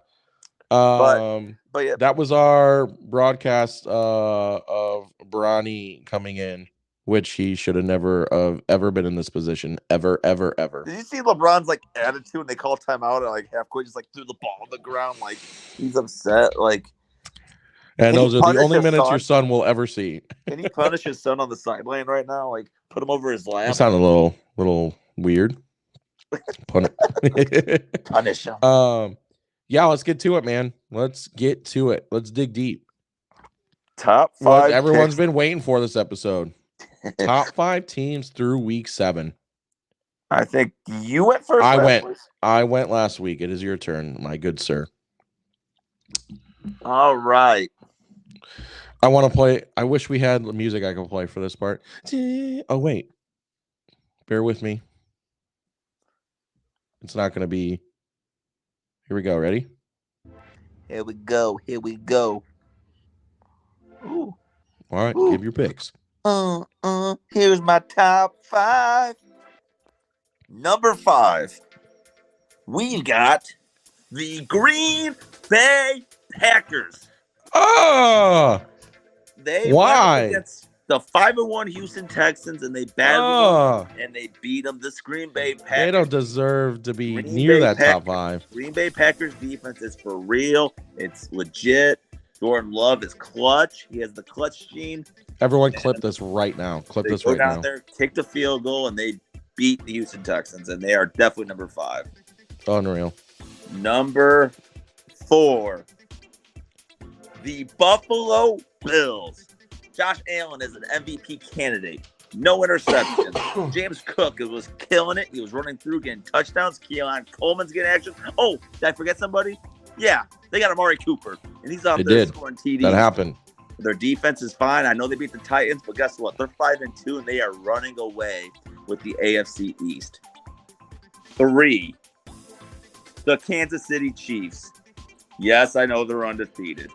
But yeah, that was our broadcast of Bronny coming in, which he should have never ever been in this position ever. Did you see LeBron's like attitude when they call timeout at like half court, just like threw the ball on the ground, like he's upset, like. And those are the only minutes your son will ever see. Can he punish his son on the sideline right now? Like put him over his lap. That sounded a little weird. Punish him. Yeah, let's get to it, man. Let's get to it. Let's dig deep. Top 5. What everyone's been waiting for this episode. Top 5 teams through week 7. I think you went first. I went last week. It is your turn, my good sir. All right. I want to play. I wish we had music I could play for this part. Oh, wait. Bear with me. It's not going to be. Here we go. Ready? Here we go. Ooh. All right. Give your picks. Here's my top 5. Number 5. We got the Green Bay Packers. Oh! They why? Went against the 5-1 Houston Texans, and they battled them, and they beat them. This Green Bay Packers. They don't deserve to be near that top 5. Green Bay Packers defense is for real. It's legit. Jordan Love is clutch. He has the clutch gene. Everyone clip this right now. Clip this right now. They go down there, kick the field goal, and they beat the Houston Texans, and they are definitely number 5. Unreal. Number 4. The Buffalo Bills. Josh Allen is an MVP candidate. No interceptions. James Cook was killing it. He was running through, getting touchdowns. Keon Coleman's getting action. Oh, did I forget somebody? Yeah, they got Amari Cooper, and he's out there scoring TDs. That happened. Their defense is fine. I know they beat the Titans, but guess what? They're 5-2, and they are running away with the AFC East. 3. The Kansas City Chiefs. Yes, I know they're undefeated.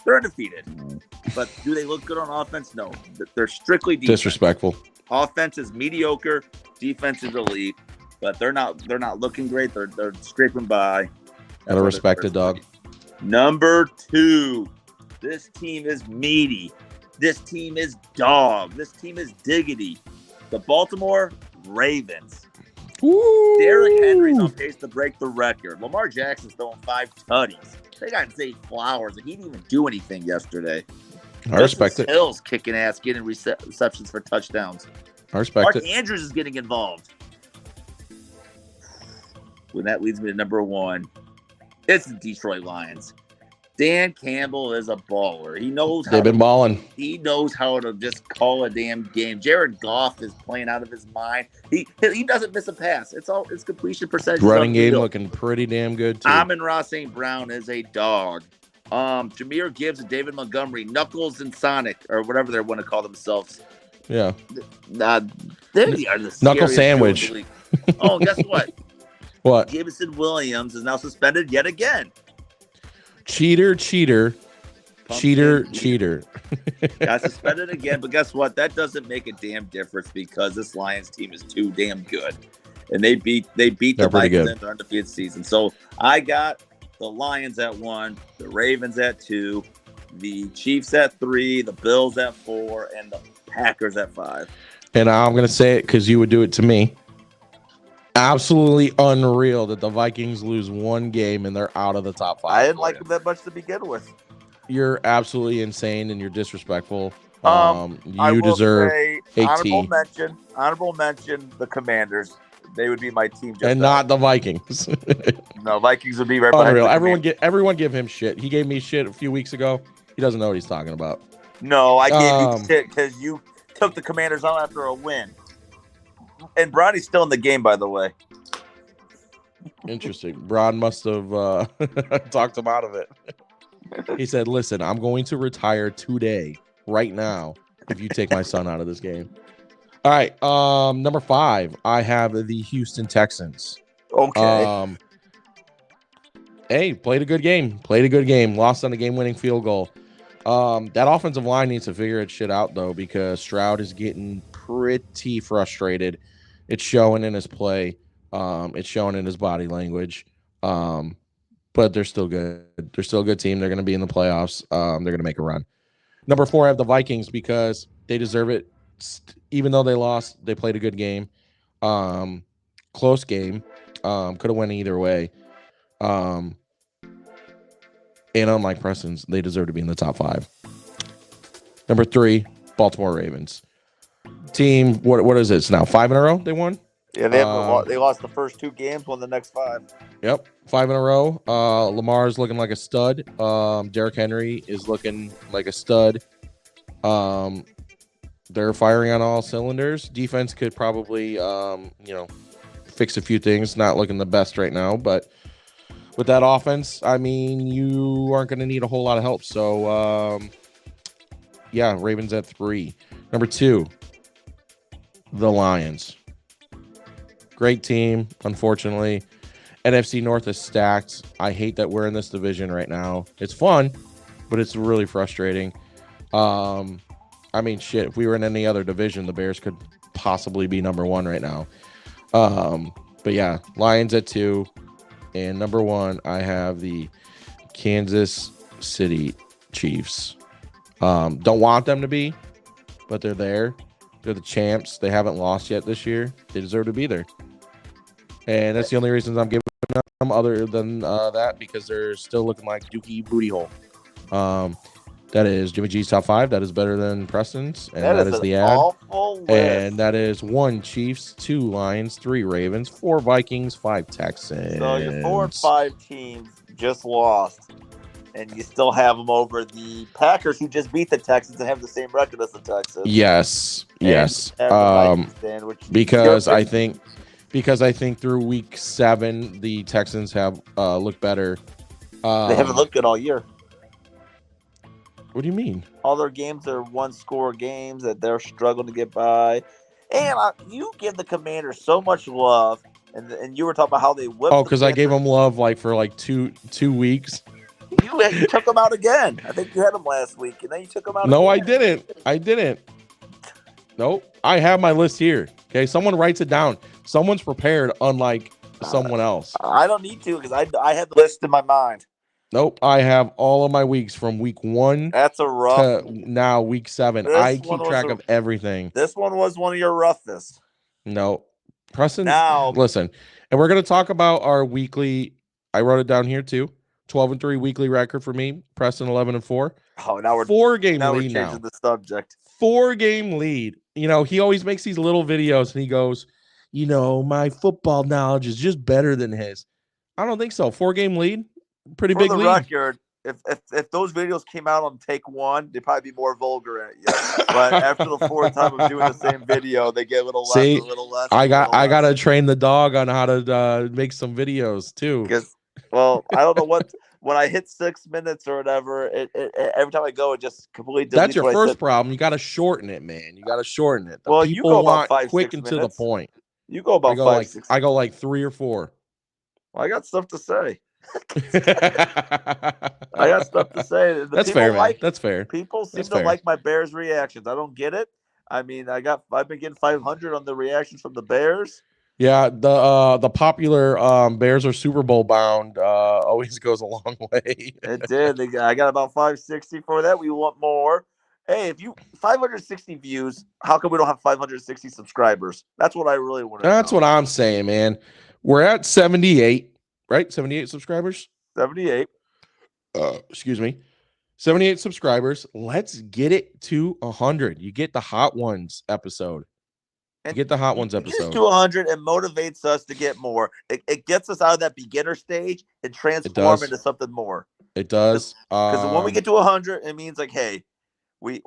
They're undefeated. But do they look good on offense? No. They're strictly defense. Disrespectful. Offense is mediocre. Defense is elite. but they're not looking great. They're scraping by. Gotta respect it, dog. Number 2, this team is meaty. This team is dog. This team is diggity. The Baltimore Ravens. Ooh. Derrick Henry's on pace to break the record. Lamar Jackson's throwing 5 tutties. They got Zay Flowers, and he didn't even do anything yesterday. I respect it. Hill's kicking ass, getting receptions for touchdowns. I respect it. Mark Andrews is getting involved. When that leads me to number 1, it's the Detroit Lions. Dan Campbell is a baller. He knows how they've been balling. He knows how to just call a damn game. Jared Goff is playing out of his mind. He doesn't miss a pass. It's completion percentage. Running game looking pretty damn good too. Amon-Ra St. Brown is a dog. Jahmyr Gibbs and David Montgomery, Knuckles and Sonic, or whatever they want to call themselves. Yeah. They are the Knuckle sandwich. Oh, guess what? What? Jameson Williams is now suspended yet again. Cheater. Got suspended again, but guess what? That doesn't make a damn difference because this Lions team is too damn good. And they beat the Vikings in their undefeated season. So I got the Lions at 1, the Ravens at 2, the Chiefs at 3, the Bills at 4, and the Packers at 5. And I'm going to say it because you would do it to me. Absolutely unreal that the Vikings lose one game and they're out of the top 5. I didn't like them that much to begin with. You're absolutely insane and you're disrespectful. You deserve honorable mention the Commanders. They would be my team, and not the Vikings. No, Vikings would be right behind. Unreal. Everyone give him shit. He gave me shit a few weeks ago. He doesn't know what he's talking about. No, I gave you shit because you took the Commanders out after a win. And Bronny's still in the game, by the way. Interesting. Bron must have talked him out of it. He said, listen, I'm going to retire today, right now, if you take my son out of this game. All right. Number 5, I have the Houston Texans. Okay. Hey, played a good game. Lost on a game-winning field goal. That offensive line needs to figure its shit out, though, because Stroud is getting pretty frustrated. It's showing in his play. It's showing in his body language. But they're still good. They're still a good team. They're going to be in the playoffs. They're going to make a run. Number 4, I have the Vikings because they deserve it. Even though they lost, they played a good game. Close game. Could have went either way. And unlike Preston's, they deserve to be in the top 5. Number 3, Baltimore Ravens. Team, what is it? It's now 5 in a row they won? Yeah, they lost the first 2 games, won the next 5. Yep, 5 in a row. Lamar's looking like a stud. Derrick Henry is looking like a stud. They're firing on all cylinders. Defense could probably, fix a few things. Not looking the best right now, but with that offense, I mean, you aren't going to need a whole lot of help. So, Ravens at 3. Number 2, the Lions. Great team, unfortunately. NFC North is stacked. I hate that we're in this division right now. It's fun, but it's really frustrating. If we were in any other division, the Bears could possibly be number 1 right now. Lions at 2. And number 1, I have the Kansas City Chiefs. Don't want them to be, but they're there. They're the champs. They haven't lost yet this year. They deserve to be there. And that's the only reasons I'm giving them, other than that, because they're still looking like Dookie Booty Hole. That is Jimmy G's top 5. That is better than Preston's. And that is the ad. And that is 1 Chiefs, 2 Lions, 3 Ravens, 4 Vikings, 5 Texans. So your 4 and 5 teams just lost. And you still have them over the Packers, who just beat the Texans and have the same record as the Texans. Yes. Because I think through week 7, the Texans have looked better. They haven't looked good all year. What do you mean? All their games are 1-score games that they're struggling to get by. And you give the Commanders so much love, and you were talking about how they whipped. Oh, because I gave them love for 2 weeks. You took them out again. I think you had them last week, and then you took them out. No, again. I didn't. Nope. I have my list here. Okay, someone writes it down. Someone's prepared, unlike someone else. I don't need to because I had the list in my mind. Nope, I have all of my weeks from week 1 That's a rough to now week 7. I keep track of everything. This one was one of your roughest. No, Preston. Now listen, and we're gonna talk about our weekly. I wrote it down here too. 12-3 weekly record for me. Preston 11-4. Oh, now we're 4-game now lead we're changing now. the subject. 4-game lead. You know, he always makes these little videos and he goes, you know, my football knowledge is just better than his. I don't think so. 4-game lead, pretty big lead. For the record, if those videos came out on take 1, they'd probably be more vulgar at you. But after the 4th time of doing the same video, they get a little less, a little less. I gotta train the dog on how to make some videos too. Because, well, I don't know what. When I hit 6 minutes or whatever, every time I go, it just completely deletes. That's your first problem. You got to shorten it, man. You got to shorten it. Well, you go about 5, quick 6 and minutes. to the point. You go about 5, 6. I go like 3 or 4. Well, I got stuff to say. I got stuff to say. That's fair, man. That's fair. People seem to like my Bears reactions. I don't get it. I mean, I've been getting 500 on the reactions from the Bears. Yeah, the popular Bears are Super Bowl bound always goes a long way. It did. I got about 560 for that. We want more. Hey, if you 560 views, how come we don't have 560 subscribers? That's what I really want to know. That's what I'm saying, man. We're at 78, right? 78 subscribers? 78. Excuse me. 78 subscribers. Let's get it to 100. You get the Hot Ones episode. Get the Hot Ones episode. Just to 100 and motivates us to get more. It gets us out of that beginner stage and transform into something more. It does. Because when we get to 100, it means like, hey, we're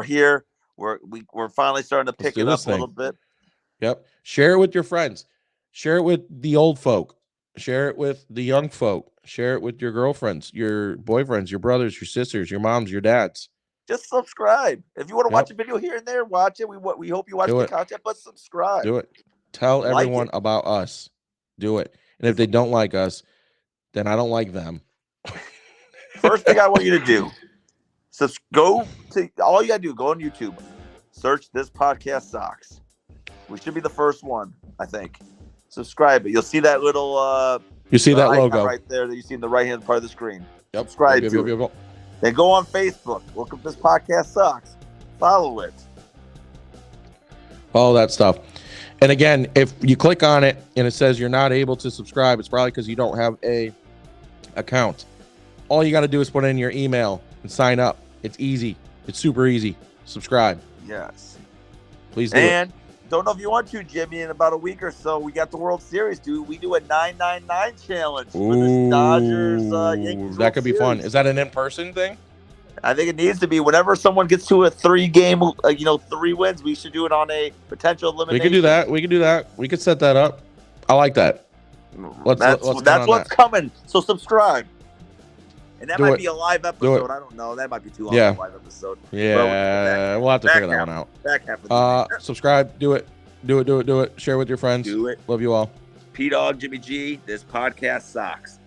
here. We're finally starting to pick it up a little bit. Yep. Share it with your friends. Share it with the old folk. Share it with the young folk. Share it with your girlfriends, your boyfriends, your brothers, your sisters, your moms, your dads. Just subscribe. If you want to watch a video here and there, watch it. We hope you watch the content, but subscribe. Do it. Tell everyone about us. Do it. And if they don't like us, then I don't like them. First thing I want you to do, go on YouTube, search This Podcast Sox. We should be the first one, I think. Subscribe. You'll see that little you see that logo right there that you see in the right-hand part of the screen. Yep. Subscribe to it. Then go on Facebook. Look up This Podcast Sox. Follow it. All that stuff. And again, if you click on it and it says you're not able to subscribe, it's probably because you don't have a account. All you got to do is put in your email and sign up. It's easy. It's super easy. Subscribe. Yes. Please do. And don't know if you want to, Jimmy, in about a week or so, we got the World Series, dude. We do a 999 challenge for the Dodgers Yankees. That could be fun. Is that an in-person thing? I think it needs to be. Whenever someone gets to a 3-game, 3 wins, we should do it on a potential elimination. We could do that. We could set that up. I like that. That's what's coming. So subscribe. And that might be a live episode. I don't know. That might be too long for a live episode. Yeah, we'll have to figure that one out. Back half of the subscribe. Do it. Do it. Share with your friends. Do it. Love you all. P-Dog, Jimmy G, This Podcast Sox.